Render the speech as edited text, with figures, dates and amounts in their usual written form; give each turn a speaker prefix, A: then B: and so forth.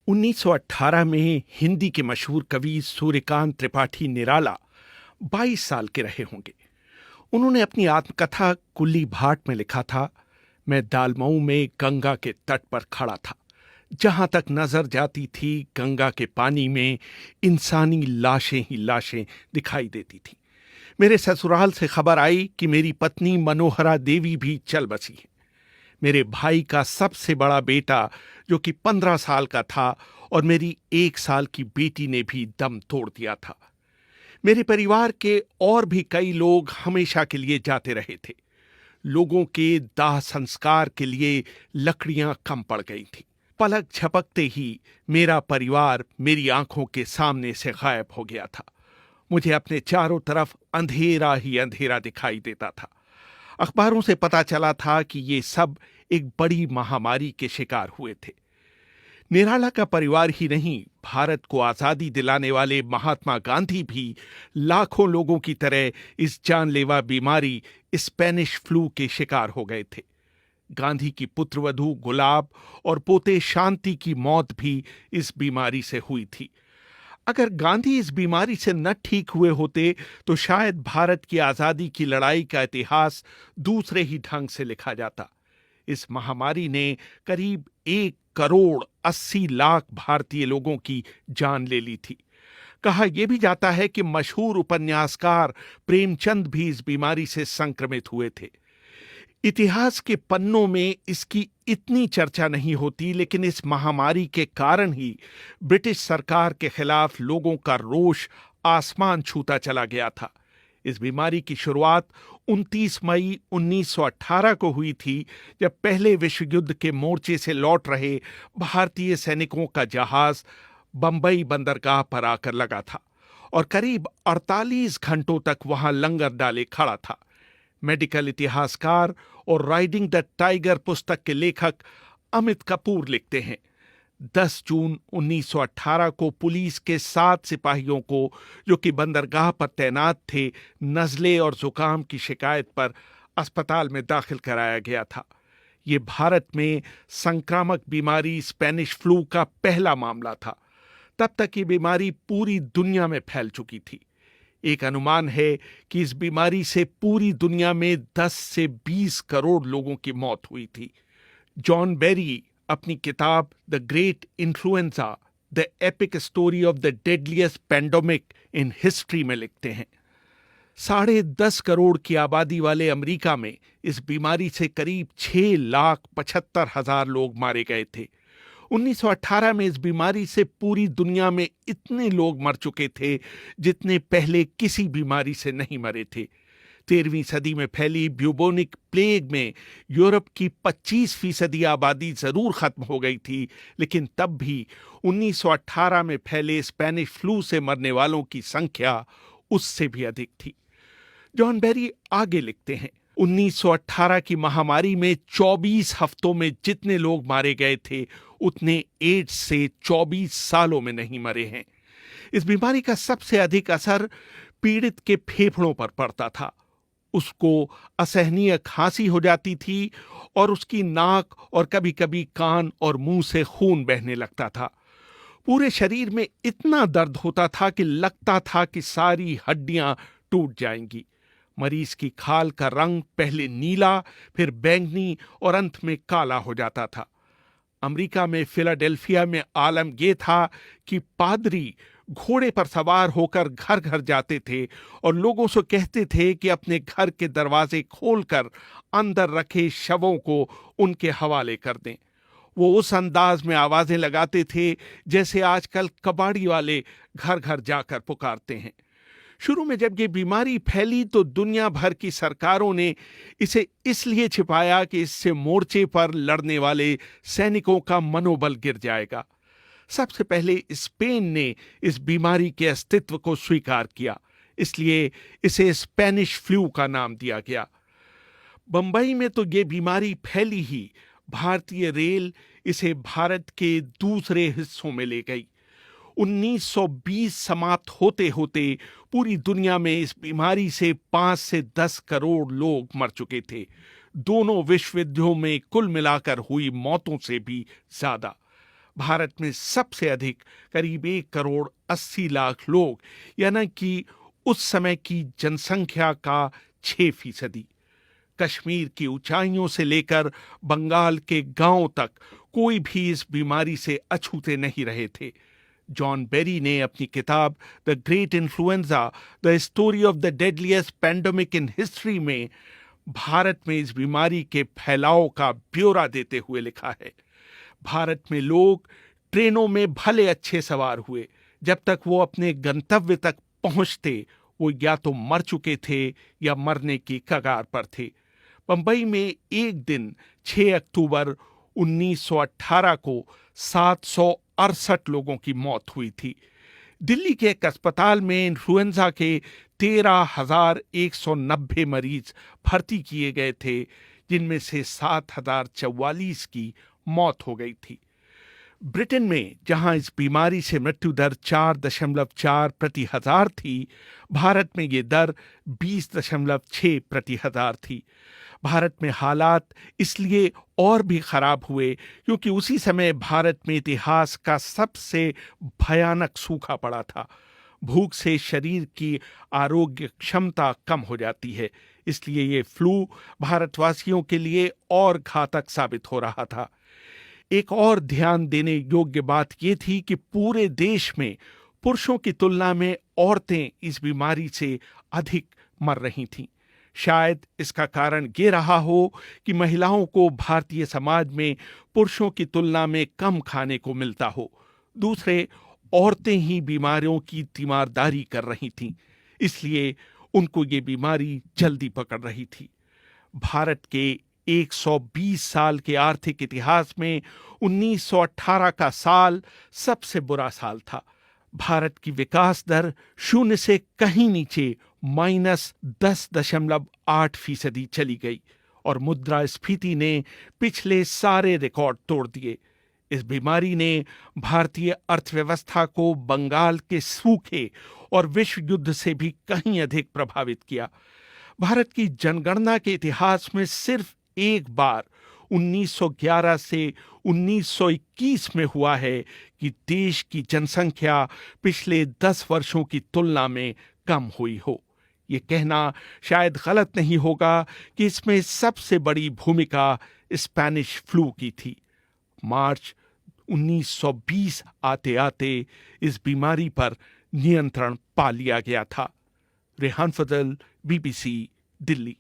A: 1918 में हिंदी के मशहूर कवि सूर्यकांत त्रिपाठी निराला 22 साल के रहे होंगे। उन्होंने अपनी आत्मकथा कुल्ली भाट में लिखा था, मैं दालमऊ में गंगा के तट पर खड़ा था। जहां तक नजर जाती थी गंगा के पानी में इंसानी लाशें ही लाशें दिखाई देती थीं। मेरे ससुराल से खबर आई कि मेरी पत्नी मनोहरा देवी भी चल बसी है। मेरे भाई का सबसे बड़ा बेटा जो कि 15 साल का था और मेरी 1 साल की बेटी ने भी दम तोड़ दिया था। मेरे परिवार के और भी कई लोग हमेशा के लिए जाते रहे थे। लोगों के दाह संस्कार के लिए लकड़ियां कम पड़ गई थीं। पलक झपकते ही मेरा परिवार मेरी आंखों के सामने से गायब हो गया था। मुझे अपने चारों तरफ अंधेरा ही अंधेरा दिखाई देता था। अखबारों से पता चला था कि ये सब एक बड़ी महामारी के शिकार हुए थे। निराला का परिवार ही नहीं, भारत को आजादी दिलाने वाले महात्मा गांधी भी लाखों लोगों की तरह इस जानलेवा बीमारी स्पेनिश फ्लू के शिकार हो गए थे। गांधी की पुत्रवधू गुलाब और पोते शांति की मौत भी इस बीमारी से हुई थी। अगर गांधी इस बीमारी से न ठीक हुए होते तो शायद भारत की आजादी की लड़ाई का इतिहास दूसरे ही ढंग से लिखा जाता। इस महामारी ने करीब 1 करोड़ 80 लाख भारतीय लोगों की जान ले ली थी। कहा यह भी जाता है कि मशहूर उपन्यासकार प्रेमचंद भी इस बीमारी से संक्रमित हुए थे। इतिहास के पन्नों में इसकी इतनी चर्चा नहीं होती, लेकिन इस महामारी के कारण ही ब्रिटिश सरकार के खिलाफ लोगों का रोष आसमान छूता चला गया था। इस बीमारी की शुरुआत 29 मई 1918 को हुई थी, जब पहले विश्व युद्ध के मोर्चे से लौट रहे भारतीय सैनिकों का जहाज बंबई बंदरगाह पर आकर लगा था और करीब 48 घंटों तक वहां लंगर डाले खड़ा था। मेडिकल इतिहासकार और राइडिंग द टाइगर पुस्तक के लेखक अमित कपूर लिखते हैं, 10 जून 1918 को पुलिस के 7 सिपाहियों को जो कि बंदरगाह पर तैनात थे, नज़ले और जुकाम की शिकायत पर अस्पताल में दाखिल कराया गया था। ये भारत में संक्रामक बीमारी स्पेनिश फ्लू का पहला मामला था। तब तक ये बीमारी पूरी दुनिया में फैल चुकी थी। एक अनुमान है कि इस बीमारी से पूरी दुनिया में 10 से 20 करोड़ लोगों की मौत हुई थी। जॉन बेरी अपनी किताब the great influenza the epic story of the deadliest pandemic in history में लिखते हैं, 10.5 करोड़ की आबादी वाले अमेरिका में इस बीमारी से करीब 6,75,000 लोग मारे गए थे। 1918 में इस बीमारी से पूरी दुनिया में इतने लोग मर चुके थे जितने पहले किसी बीमारी से नहीं मरे थे। 13वीं सदी में फैली ब्यूबोनिक प्लेग में यूरोप की 25% आबादी जरूर खत्म हो गई थी, लेकिन तब भी 1918 में फैले स्पेनिश फ्लू से मरने वालों की संख्या उससे भी अधिक थी। जॉन बेरी आगे लिखते हैं, 1918 की महामारी में 24 हफ्तों में जितने लोग मारे गए थे उतने एड्स से 24 सालों में नहीं मरे हैं। इस बीमारी का सबसे अधिक असर पीड़ित के फेफड़ों पर पड़ता था। उसको असहनीय खांसी हो जाती थी और उसकी नाक और कभी कभी कान और मुंह से खून बहने लगता था। पूरे शरीर में इतना दर्द होता था कि लगता था कि सारी हड्डियां टूट जाएंगी। मरीज की खाल का रंग पहले नीला, फिर बैंगनी और अंत में काला हो जाता था। अमेरिका में फिलाडेल्फिया में आलम यह था कि पादरी घोड़े पर सवार होकर घर घर जाते थे और लोगों से कहते थे कि अपने घर के दरवाजे खोलकर अंदर रखे शवों को उनके हवाले कर दें। वो उस अंदाज में आवाजें लगाते थे जैसे आजकल कबाड़ी वाले घर घर जाकर पुकारते हैं। शुरू में जब ये बीमारी फैली तो दुनिया भर की सरकारों ने इसे इसलिए छिपाया कि इससे मोर्चे पर लड़ने वाले सैनिकों का मनोबल गिर जाएगा। सबसे पहले स्पेन ने इस बीमारी के अस्तित्व को स्वीकार किया, इसलिए इसे स्पेनिश फ्लू का नाम दिया गया। बंबई में तो ये बीमारी फैली ही, भारतीय रेल इसे भारत के दूसरे हिस्सों में ले गई। 1920 समाप्त होते होते पूरी दुनिया में इस बीमारी से 5 से 10 करोड़ लोग मर चुके थे। दोनों विश्व युद्धों में कुल मिलाकर हुई मौतों से भी ज्यादा। भारत में सबसे अधिक करीब 1,80,00,000 लोग, यानी कि उस समय की जनसंख्या का 6%। कश्मीर की ऊंचाइयों से लेकर बंगाल के गांवों तक कोई भी इस बीमारी से अछूते नहीं रहे थे। जॉन बेरी ने अपनी किताब the great influenza, the story of the deadliest pandemic in history में भारत में इस बीमारी के फैलाव का ब्यौरा देते हुए लिखा है, भारत में लोग ट्रेनों में भले अच्छे सवार हुए, जब तक वो अपने गंतव्य तक पहुंचते वो या तो मर चुके थे या मरने की कगार पर थे। बंबई में एक दिन 6 अक्टूबर 1918 को 768 लोगों की मौत हुई थी। दिल्ली के एक अस्पताल में इन्फ्लुएंजा के 13,190 मरीज भर्ती किए गए थे, जिनमें से 7,044 की मौत हो गई थी। ब्रिटेन में जहां इस बीमारी से मृत्यु दर 4.4 प्रति हजार थी, भारत में ये दर 20.6 प्रति हजार थी। भारत में हालात इसलिए और भी खराब हुए क्योंकि उसी समय भारत में इतिहास का सबसे भयानक सूखा पड़ा था। भूख से शरीर की आरोग्य क्षमता कम हो जाती है, इसलिए ये फ्लू भारतवासियों के लिए और घातक साबित हो रहा था। एक और ध्यान देने योग्य बात यह थी कि पूरे देश में पुरुषों की तुलना में औरतें इस बीमारी से अधिक मर रही थीं। शायद इसका कारण ये रहा हो कि महिलाओं को भारतीय समाज में पुरुषों की तुलना में कम खाने को मिलता हो। दूसरे, औरतें ही बीमारियों की तीमारदारी कर रही थीं, इसलिए उनको ये बीमारी जल्दी पकड़ रही थी। भारत के 120 साल के आर्थिक इतिहास में 1918 का साल सबसे बुरा साल था। भारत की विकास दर 0 से कहीं नीचे -10.8% चली गई और मुद्रास्फीति ने पिछले सारे रिकॉर्ड तोड़ दिए। इस बीमारी ने भारतीय अर्थव्यवस्था को बंगाल के सूखे और विश्व युद्ध से भी कहीं अधिक प्रभावित किया। भारत की जनगणना के इतिहास में सिर्फ एक बार 1911 से 1921 में हुआ है कि देश की जनसंख्या पिछले 10 वर्षों की तुलना में कम हुई हो। ये कहना शायद गलत नहीं होगा कि इसमें सबसे बड़ी भूमिका स्पेनिश फ्लू की थी। मार्च 1920 आते आते इस बीमारी पर नियंत्रण पा लिया गया था। रेहान फजल, BBC, दिल्ली।